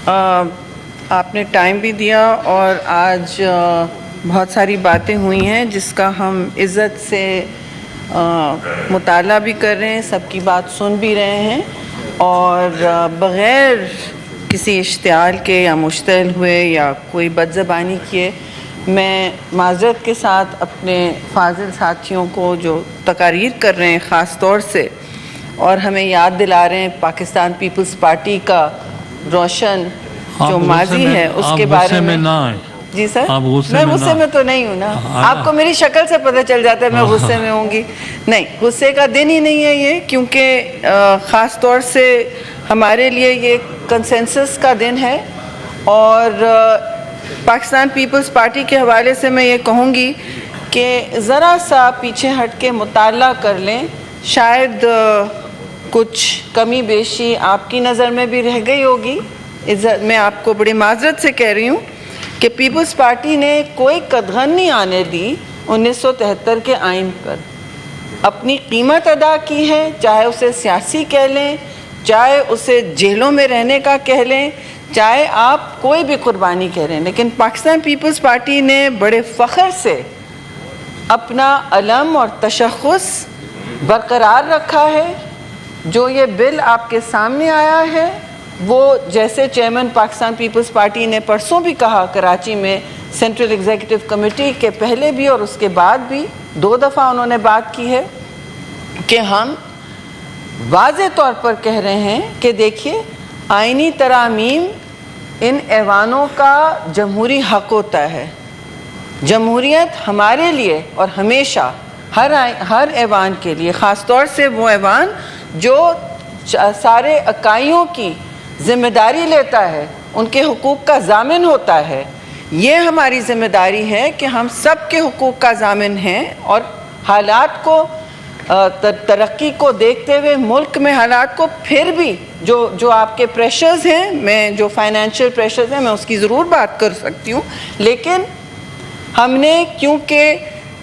آپ نے ٹائم بھی دیا اور آج بہت ساری باتیں ہوئی ہیں جس کا ہم عزت سے مطالعہ بھی کر رہے ہیں، سب کی بات سن بھی رہے ہیں، اور بغیر کسی اشتعال کے یا مشتعل ہوئے یا کوئی بد زبانی کیے میں معذرت کے ساتھ اپنے فاضل ساتھیوں کو جو تقاریر کر رہے ہیں خاص طور سے، اور ہمیں یاد دلا رہے ہیں پاکستان پیپلز پارٹی کا روشن جو ماضی ہے اس کے بارے میں۔ جی سر، میں غصے میں تو نہیں ہوں نا، آپ کو میری شکل سے پتہ چل جاتا ہے میں غصے میں ہوں گی، نہیں غصے کا دن ہی نہیں ہے یہ، کیونکہ خاص طور سے ہمارے لیے یہ کنسنسس کا دن ہے، اور پاکستان پیپلز پارٹی کے حوالے سے میں یہ کہوں گی کہ ذرا سا پیچھے ہٹ کے مطالعہ کر لیں، شاید کچھ کمی بیشی آپ کی نظر میں بھی رہ گئی ہوگی۔ میں آپ کو بڑی معذرت سے کہہ رہی ہوں کہ پیپلز پارٹی نے کوئی قدغن نہیں آنے دی 1973 کے آئین پر، اپنی قیمت ادا کی ہے، چاہے اسے سیاسی کہہ لیں، چاہے اسے جیلوں میں رہنے کا کہہ لیں، چاہے آپ کوئی بھی قربانی کہہ لیں، لیکن پاکستان پیپلز پارٹی نے بڑے فخر سے اپنا علم اور تشخص برقرار رکھا ہے۔ جو یہ بل آپ کے سامنے آیا ہے وہ جیسے چیئرمین پاکستان پیپلز پارٹی نے پرسوں بھی کہا کراچی میں سینٹرل ایگزیکٹو کمیٹی کے پہلے بھی اور اس کے بعد بھی 2 دفعہ انہوں نے بات کی ہے کہ ہم واضح طور پر کہہ رہے ہیں کہ دیکھیے آئینی ترامیم ان ایوانوں کا جمہوری حق ہوتا ہے، جمہوریت ہمارے لیے اور ہمیشہ ہر ایوان کے لیے، خاص طور سے وہ ایوان جو سارے اکائیوں کی ذمہ داری لیتا ہے، ان کے حقوق کا ضامن ہوتا ہے، یہ ہماری ذمہ داری ہے کہ ہم سب کے حقوق کا ضامن ہیں، اور حالات کو ترقی کو دیکھتے ہوئے ملک میں حالات کو پھر بھی جو آپ کے پریشرز ہیں، میں جو فائنینشیل پریشرز ہیں میں اس کی ضرور بات کر سکتی ہوں، لیکن ہم نے کیونکہ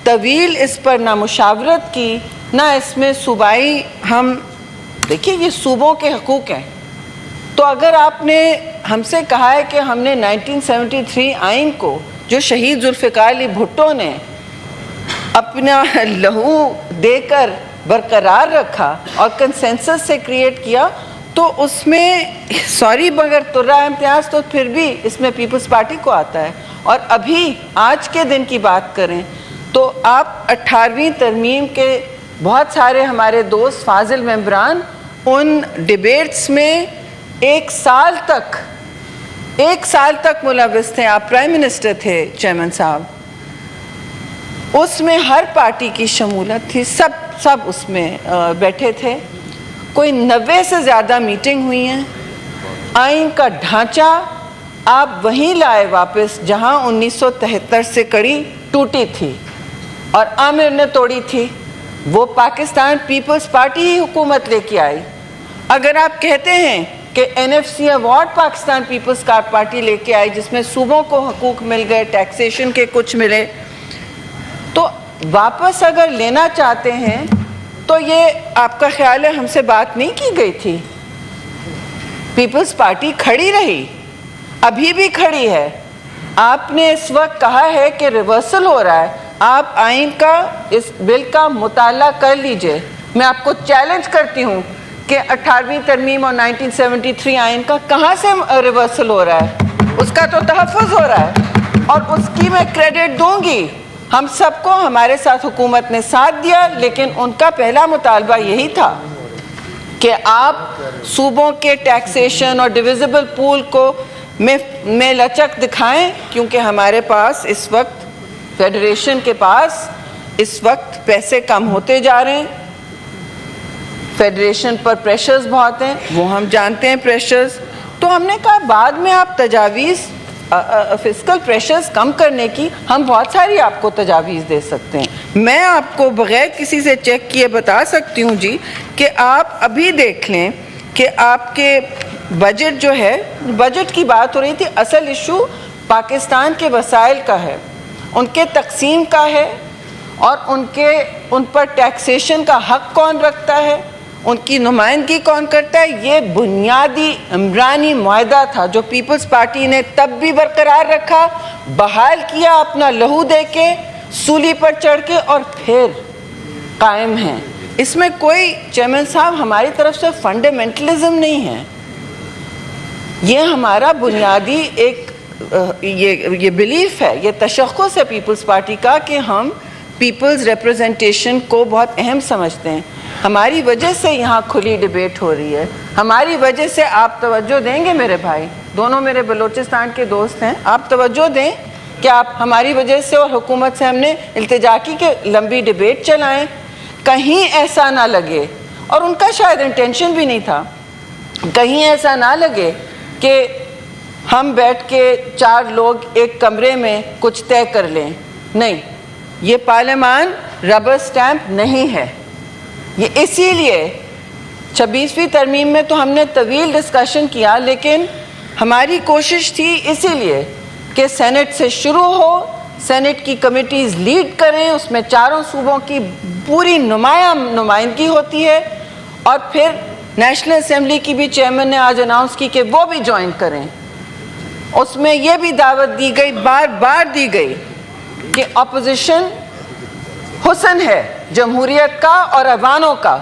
طویل اس پر نہ مشاورت کی نہ اس میں صوبائی، ہم دیکھیے یہ صوبوں کے حقوق ہیں، تو اگر آپ نے ہم سے کہا ہے کہ ہم نے 1973 آئین کو جو شہید ذوالفقار علی بھٹو نے اپنا لہو دے کر برقرار رکھا اور کنسنسس سے کریٹ کیا، تو اس میں سوری مگر ترہ امتیاز تو پھر بھی اس میں پیپلز پارٹی کو آتا ہے۔ اور ابھی آج کے دن کی بات کریں تو آپ 18ویں ترمیم کے بہت سارے ہمارے دوست فاضل ممبران ان ڈیبیٹس میں ایک سال تک ملوث تھے، آپ پرائم منسٹر تھے چیئرمین صاحب، اس میں ہر پارٹی کی شمولیت تھی، سب اس میں بیٹھے تھے، کوئی 90 سے زیادہ میٹنگ ہوئی ہیں، آئین کا ڈھانچہ آپ وہیں لائے واپس جہاں 1973 سے کڑی ٹوٹی تھی اور عامر نے توڑی تھی، وہ پاکستان پیپلز پارٹی ہی حکومت لے کے آئی۔ اگر آپ کہتے ہیں کہ NFC award Pakistan Peoples Party لے کے آئی جس میں صوبوں کو حقوق مل گئے، ٹیکسیشن کے کچھ ملے، تو واپس اگر لینا چاہتے ہیں تو یہ آپ کا خیال ہے ہم سے بات نہیں کی گئی تھی؟ پیپلز پارٹی کھڑی رہی، ابھی بھی کھڑی ہے، آپ نے اس وقت کہا ہے کہ ریورسل ہو رہا ہے، آپ آئین کا اس بل کا مطالعہ کر لیجئے، میں آپ کو چیلنج کرتی ہوں کہ 18ویں ترمیم اور 1973 آئین کا کہاں سے ریورسل ہو رہا ہے، اس کا تو تحفظ ہو رہا ہے، اور اس کی میں کریڈٹ دوں گی، ہم سب کو ہمارے ساتھ حکومت نے ساتھ دیا، لیکن ان کا پہلا مطالبہ یہی تھا کہ آپ صوبوں کے ٹیکسیشن اور ڈویزیبل پول کو میں لچک دکھائیں، کیونکہ ہمارے پاس اس وقت فیڈریشن کے پاس اس وقت پیسے کم ہوتے جا رہے ہیں، فیڈریشن پر پریشرز بہت ہیں، وہ ہم جانتے ہیں پریشرز، تو ہم نے کہا بعد میں آپ تجاویز فسکل پریشرز کم کرنے کی ہم بہت ساری آپ کو تجاویز دے سکتے ہیں۔ میں آپ کو بغیر کسی سے چیک کیے بتا سکتی ہوں جی کہ آپ ابھی دیکھ لیں کہ آپ کے بجٹ جو ہے، بجٹ کی بات ہو رہی تھی، اصل ایشو پاکستان کے وسائل کا ہے، ان کے تقسیم کا ہے، اور ان پر ٹیکسیشن کا حق کون رکھتا ہے، ان کی نمائندگی کون کرتا ہے؟ یہ بنیادی عمرانی معاہدہ تھا جو پیپلز پارٹی نے تب بھی برقرار رکھا، بحال کیا اپنا لہو دے کے، سولی پر چڑھ کے، اور پھر قائم ہیں۔ اس میں کوئی چیئرمین صاحب ہماری طرف سے فنڈامنٹلزم نہیں ہے، یہ ہمارا بنیادی ایک یہ بلیف ہے، یہ تشخص ہے پیپلز پارٹی کا کہ ہم پیپلز ریپرزنٹیشن کو بہت اہم سمجھتے ہیں۔ ہماری وجہ سے یہاں کھلی ڈیبیٹ ہو رہی ہے، ہماری وجہ سے آپ توجہ دیں گے میرے بھائی، دونوں میرے بلوچستان کے دوست ہیں، آپ توجہ دیں کہ آپ ہماری وجہ سے اور حکومت سے ہم نے التجا کی کہ لمبی ڈیبیٹ چلائیں، کہیں ایسا نہ لگے، اور ان کا شاید انٹینشن بھی نہیں تھا، کہیں ایسا نہ لگے کہ ہم بیٹھ کے 4 لوگ ایک کمرے میں کچھ طے کر لیں۔ نہیں، یہ پارلیمان ربر سٹیمپ نہیں ہے۔ یہ اسی لیے 26ویں ترمیم میں تو ہم نے طویل ڈسکشن کیا، لیکن ہماری کوشش تھی اسی لیے کہ سینٹ سے شروع ہو، سینٹ کی کمیٹیز لیڈ کریں، اس میں 4 صوبوں کی پوری نمائندگی ہوتی ہے، اور پھر نیشنل اسمبلی کی بھی چیئرمین نے آج اناؤنس کی کہ وہ بھی جوائن کریں۔ اس میں یہ بھی دعوت دی گئی، بار بار دی گئی، کہ اپوزیشن حسن ہے جمہوریت کا اور ایوانوں کا،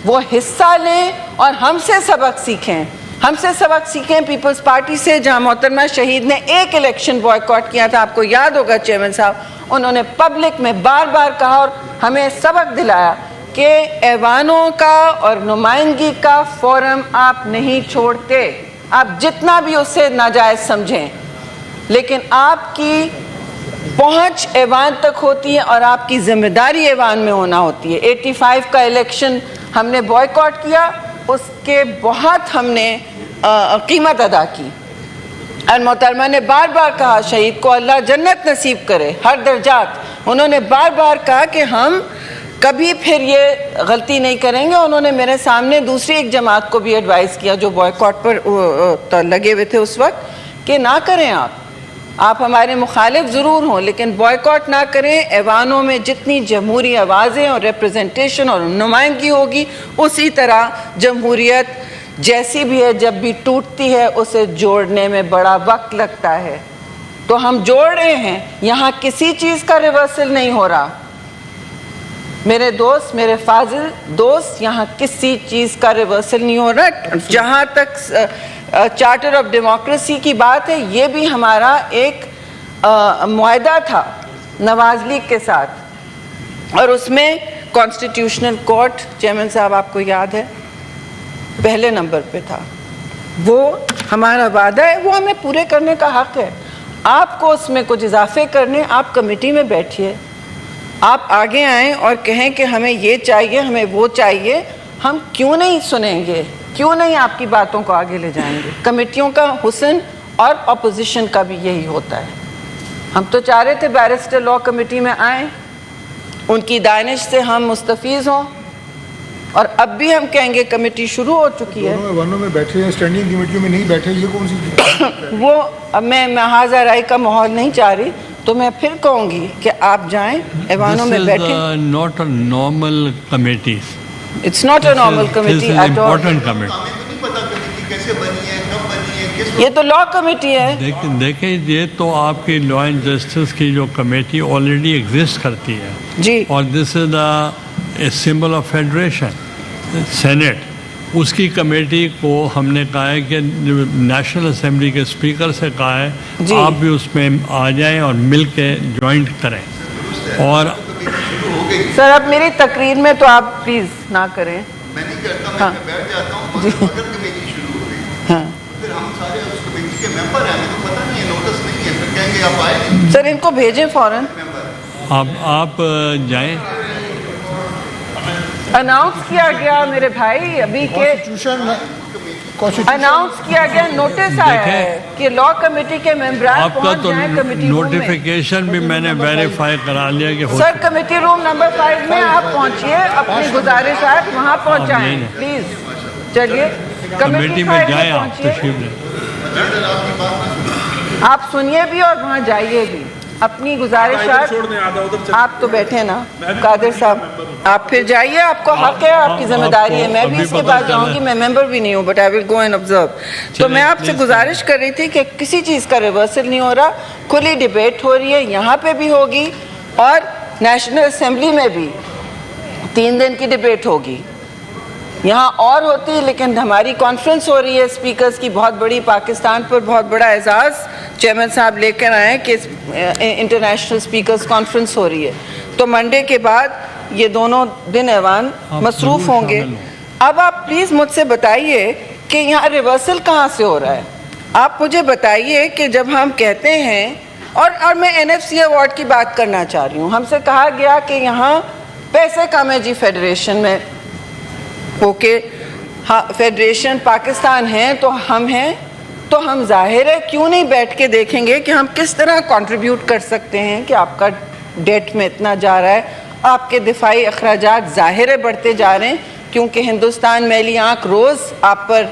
وہ حصہ لیں اور ہم سے سبق سیکھیں، ہم سے سبق سیکھیں پیپلز پارٹی سے، جہاں محترمہ شہید نے ایک الیکشن بوائیکاٹ کیا تھا، آپ کو یاد ہوگا چیئرمین صاحب، انہوں نے پبلک میں بار بار کہا اور ہمیں سبق دلایا کہ ایوانوں کا اور نمائندگی کا فورم آپ نہیں چھوڑتے، آپ جتنا بھی اسے ناجائز سمجھیں، لیکن آپ کی پہنچ ایوان تک ہوتی ہے اور آپ کی ذمہ داری ایوان میں ہونا ہوتی ہے۔ 85 کا الیکشن ہم نے بوائیکاٹ کیا، اس کے بہت ہم نے قیمت ادا کی، اور محترمہ نے بار بار کہا شہید کو اللہ جنت نصیب کرے ہر درجات، انہوں نے بار بار کہا کہ ہم کبھی پھر یہ غلطی نہیں کریں گے۔ انہوں نے میرے سامنے دوسری ایک جماعت کو بھی ایڈوائز کیا جو بوائیکاٹ پر لگے ہوئے تھے اس وقت، کہ نہ کریں، آپ ہمارے مخالف ضرور ہوں لیکن بوائیکاٹ نہ کریں، ایوانوں میں جتنی جمہوری آوازیں اور ریپرزنٹیشن اور نمائندگی ہوگی، اسی طرح جمہوریت جیسی بھی ہے جب بھی ٹوٹتی ہے اسے جوڑنے میں بڑا وقت لگتا ہے، تو ہم جوڑ رہے ہیں، یہاں کسی چیز کا ریورسل نہیں ہو رہا میرے دوست، میرے فاضل دوست، یہاں کسی چیز کا ریورسل نہیں ہو رہا۔ جہاں تک چارٹر آف ڈیموکریسی کی بات ہے، یہ بھی ہمارا ایک معاہدہ تھا نواز لیگ کے ساتھ، اور اس میں کانسٹیٹیوشنل کورٹ، چیئرمین صاحب آپ کو یاد ہے، پہلے نمبر پہ تھا۔ وہ ہمارا وعدہ ہے، وہ ہمیں پورے کرنے کا حق ہے۔ آپ کو اس میں کچھ اضافے کرنے، آپ کمیٹی میں بیٹھیے، آپ آگے آئیں اور کہیں کہ ہمیں یہ چاہیے، ہمیں وہ چاہیے، ہم کیوں نہیں سنیں گے، کیوں نہیں آپ کی باتوں کو آگے لے جائیں گے۔ کمیٹیوں کا حسن اور اپوزیشن کا بھی یہی ہوتا ہے۔ ہم تو چاہ رہے تھے بیرسٹر لاء کمیٹی میں آئیں، ان کی دانش سے ہم مستفیض ہوں، اور اب بھی ہم کہیں گے کمیٹی شروع ہو چکی ہے۔ دونوں ایوانوں میں بیٹھے ہیں، اسٹینڈنگ کمیٹیوں میں نہیں بیٹھے، یہ کون سی چیز؟ وہ اب میں محاذ رائے کا ماحول نہیں چاہ رہی، تو میں پھر کہوں گی کہ آپ جائیں ایوانوں میں بیٹھیں۔ This is not a normal committee. It's not a normal committee This is at all. important committee. یہ تو لا کمیٹی ہے۔ دیکھیں یہ تو آپ کی لا اینڈ جسٹس کی جو کمیٹی آلریڈی ایگزسٹ کرتی ہے جی، اور this is a symbol of federation senate, اس کی کمیٹی کو ہم نے کہا ہے کہ نیشنل اسمبلی کے اسپیکر سے کہا ہے جی، آپ بھی اس میں آ جائیں اور مل کے جوائنٹ کریں۔ اور سر اب میری تقریر میں تو آپ پلیز نہ کریں۔ میں نہیں کرتا، ہاں میں بیٹھ جاتا ہوں، جی، اگر کمیٹی شروع ہو گئی ہاں پھر ہم سارے اس کمیٹی کے ممبر ہیں، ہمیں تو پتہ نہیں ہے، نوٹس نہیں ہے، پھر کہیں گے آپ آئے نہیں سر، ان کو بھیجیں فوراً۔ آپ جائیں۔ اناؤنس کیا گیا میرے بھائی، ابھی کے اناؤنس کیا گیا، نوٹس آیا ہے کہ لا کمیٹی کے ممبران آپ کا پہنچ تو جائیں کمیٹی روم میں۔ نوٹیفیکیشن بھی میں نے ویریفائی کرا لیا کہ سر کمیٹی روم نمبر 5 میں آپ پہنچیے، اپنی گزارش ہے وہاں پہنچائیں پلیز۔ چلیے کمیٹی میں 5 جائیں، آپ پہنچیے، تشریف لیں۔ آپ سنیے بھی اور وہاں جائیے بھی۔ اپنی گزارشات آپ تو بیٹھے نا قادر صاحب, آپ پھر جائیے, آپ کو حق ہے, آپ کی ذمہ داری ہے. میں بھی اس کے بعد جاؤں گی, میں ممبر بھی نہیں ہوں, but I will go and observe. تو میں آپ سے گزارش کر رہی تھی کہ کسی چیز کا ریورسل نہیں ہو رہا, کھلی ڈبیٹ ہو رہی ہے, یہاں پہ بھی ہوگی اور نیشنل اسمبلی میں بھی 3 دن کی ڈبیٹ ہوگی. یہاں اور ہوتی ہے, لیکن ہماری کانفرنس ہو رہی ہے اسپیکرز کی بہت بڑی, پاکستان پر بہت بڑا اعزاز چیئرمین صاحب لے کر آئے کہ انٹرنیشنل اسپیکرز کانفرنس ہو رہی ہے. تو منڈے کے بعد یہ دونوں دن ایوان مصروف ہوں گے. اب آپ پلیز مجھ سے بتائیے کہ یہاں ریورسل کہاں سے ہو رہا ہے. آپ مجھے بتائیے کہ جب ہم کہتے ہیں, اور میں NFC ایوارڈ کی بات کرنا چاہ رہی ہوں, ہم سے کہا گیا کہ یہاں پیسے کم ہے جی فیڈریشن میں. اوکے, ہاں فیڈریشن پاکستان ہے تو ہم ہیں, تو ہم ظاہر ہے کیوں نہیں بیٹھ کے دیکھیں گے کہ ہم کس طرح کنٹریبیوٹ کر سکتے ہیں کہ آپ کا ڈیٹ میں اتنا جا رہا ہے, آپ کے دفاعی اخراجات ظاہر ہے بڑھتے جا رہے ہیں, کیونکہ ہندوستان میلی آنکھ روز آپ پر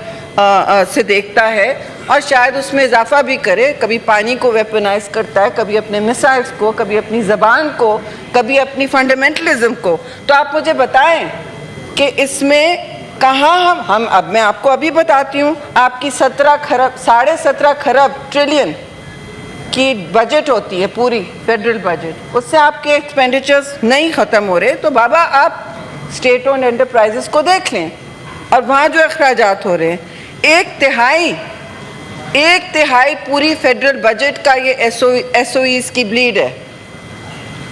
سے دیکھتا ہے اور شاید اس میں اضافہ بھی کرے. کبھی پانی کو ویپنائز کرتا ہے, کبھی اپنے میسائلز کو, کبھی اپنی زبان کو, کبھی اپنی فنڈامنٹلزم کو. تو آپ مجھے بتائیں کہ اس میں کہاں ہم اب میں آپ کو ابھی بتاتی ہوں, آپ کی 17 خرب ٹریلین کی بجٹ ہوتی ہے پوری فیڈرل بجٹ, اس سے آپ کے ایکسپینڈیچرز نہیں ختم ہو رہے. تو بابا آپ اسٹیٹ اونڈ انٹرپرائزز کو دیکھ لیں, اور وہاں جو اخراجات ہو رہے ہیں, 1/3 پوری فیڈرل بجٹ کا یہ SOEs کی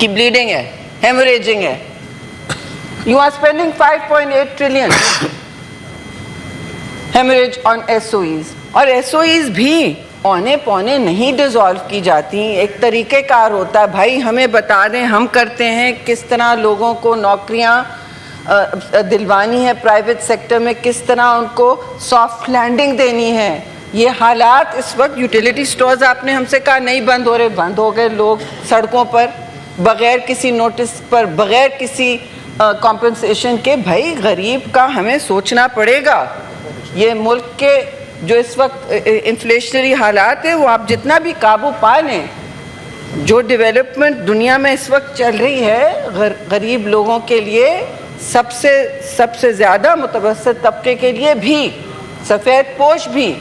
بلیڈنگ ہے, ہیموریجنگ ہے. You are spending 5.8 trillion hemorrhage on SOEs. اور SOEs بھی اونے پونے نہیں ڈیزالو کی جاتی. ایک طریقہ کار ہوتا ہے, بھائی ہمیں بتا دیں, ہم کرتے ہیں کس طرح لوگوں کو نوکریاں دلوانی ہے پرائیویٹ سیکٹر میں, کس طرح ان کو سافٹ لینڈنگ دینی ہے. یہ حالات اس وقت, یوٹیلیٹی سٹورز آپ نے ہم سے کہا نہیں بند ہو رہے, بند ہو گئے. لوگ سڑکوں پر بغیر کسی نوٹس پر, بغیر کسی کمپنسیشن کے. بھائی غریب کا ہمیں سوچنا پڑے گا. یہ ملک کے جو اس وقت انفلیشنری حالات ہیں, وہ آپ جتنا بھی قابو پا لیں, جو ڈیولپمنٹ دنیا میں اس وقت چل رہی ہے, غریب لوگوں کے لیے, سب سے زیادہ متوسط طبقے کے لیے بھی, سفید پوش بھی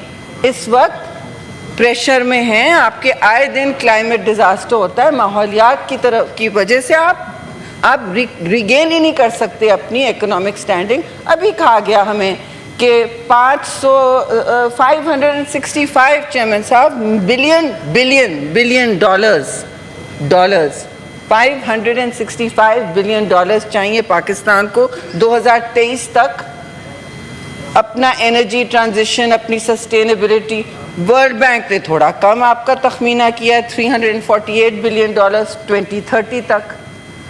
اس وقت پریشر میں ہیں. آپ کے آئے دن کلائمیٹ ڈیزاسٹر ہوتا ہے, ماحولیات کی طرف کی وجہ سے آپ ریگین ہی نہیں کر سکتے اپنی اکنامک سٹینڈنگ. ابھی کہا گیا ہمیں کہ 565 چیئرمین صاحب بلین ڈالرز 565 بلین ڈالرز چاہیے پاکستان کو 2023 تک اپنا انرجی ٹرانزیشن, اپنی سسٹینیبلٹی. ورلڈ بینک نے تھوڑا کم آپ کا تخمینہ کیا ہے, 348 بلین ڈالرز 2030 تک.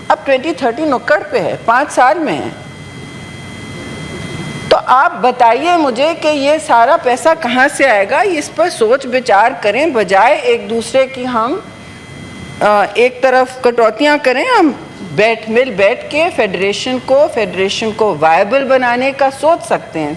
اب 2030 نکڑ پہ ہے, 5 سال میں ہے. تو آپ بتائیے مجھے کہ یہ سارا پیسہ کہاں سے آئے گا. اس پر سوچ بچار کریں, بجائے ایک دوسرے کی ہم ایک طرف کٹوتیاں کریں. ہم بیٹھ کے فیڈریشن کو وائبل بنانے کا سوچ سکتے ہیں.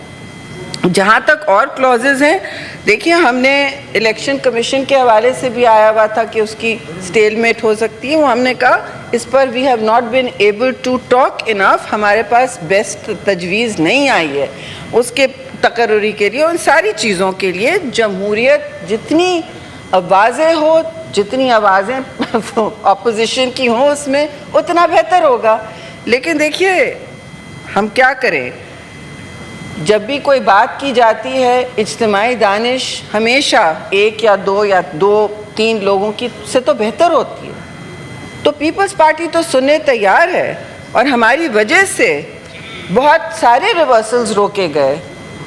جہاں تک اور کلوزز ہیں, دیکھیے ہم نے الیکشن کمیشن کے حوالے سے بھی آیا ہوا تھا کہ اس کی سٹیل میٹ ہو سکتی ہے. وہ ہم نے کہا اس پر we have not been able to talk enough, ہمارے پاس بیسٹ تجویز نہیں آئی ہے اس کے تقرری کے لیے. ان ساری چیزوں کے لیے جمہوریت جتنی واضح ہو, جتنی آوازیں اپوزیشن کی ہوں اس میں, اتنا بہتر ہوگا. لیکن دیکھیے ہم کیا کریں, جب بھی کوئی بات کی جاتی ہے, اجتماعی دانش ہمیشہ 1 یا 2 یا 2-3 لوگوں کی سے تو بہتر ہوتی ہے. تو پیپلز پارٹی تو سننے تیار ہے, اور ہماری وجہ سے بہت سارے ریورسلز روکے گئے.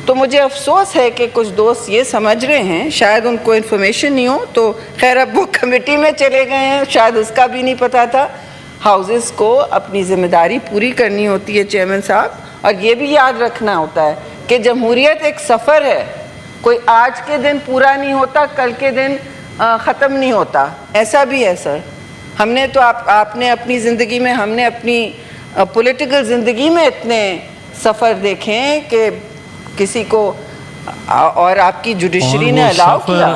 تو مجھے افسوس ہے کہ کچھ دوست یہ سمجھ رہے ہیں, شاید ان کو انفارمیشن نہیں ہو, تو خیر اب وہ کمیٹی میں چلے گئے ہیں, شاید اس کا بھی نہیں پتہ تھا. ہاؤسز کو اپنی ذمہ داری پوری کرنی ہوتی ہے چیئرمین صاحب, اور یہ بھی یاد رکھنا ہوتا ہے کہ جمہوریت ایک سفر ہے. کوئی آج کے دن پورا نہیں ہوتا, کل کے دن ختم نہیں ہوتا, ایسا بھی ہے سر. ہم نے تو آپ نے اپنی زندگی میں, ہم نے اپنی پولیٹیکل زندگی میں اتنے سفر دیکھے ہیں کہ کسی کو, اور آپ کی جوڈیشری نے الاؤ کیا.